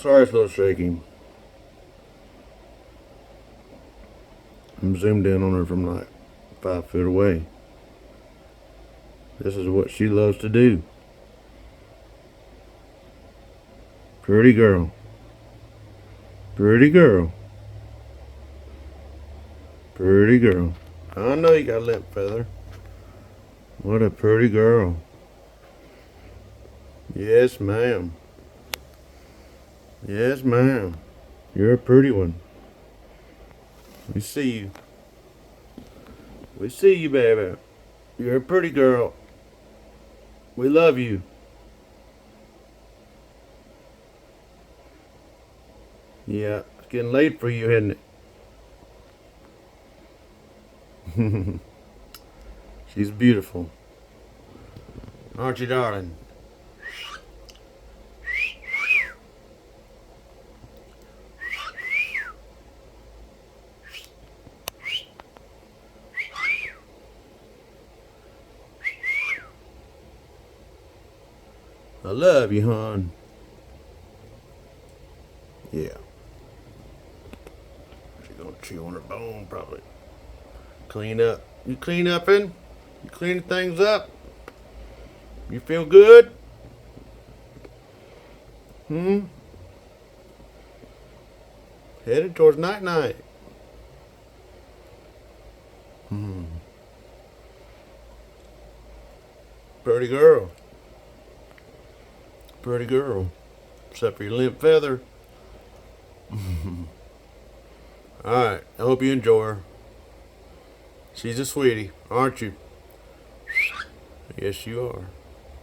Sorry it's a little shaky. I'm zoomed in on her from like 5 foot away. This is what she loves to do. Pretty girl. Pretty girl. Pretty girl. I know you got a lip feather. What a pretty girl. Yes, ma'am. Yes, ma'am. You're a pretty one. We see you. We see you, baby. You're a pretty girl. We love you. Yeah, it's getting late for you, isn't it? She's beautiful. Aren't you, darling? I love you, hon. Yeah. She's gonna chew on her bone, probably. Clean up. You clean up in? You cleaning things up? You feel good? Hmm? Headed towards night-night. Hmm. Pretty girl. Pretty girl. Except for your limp feather. Alright, I hope you enjoy her. She's a sweetie, aren't you? Yes, you are.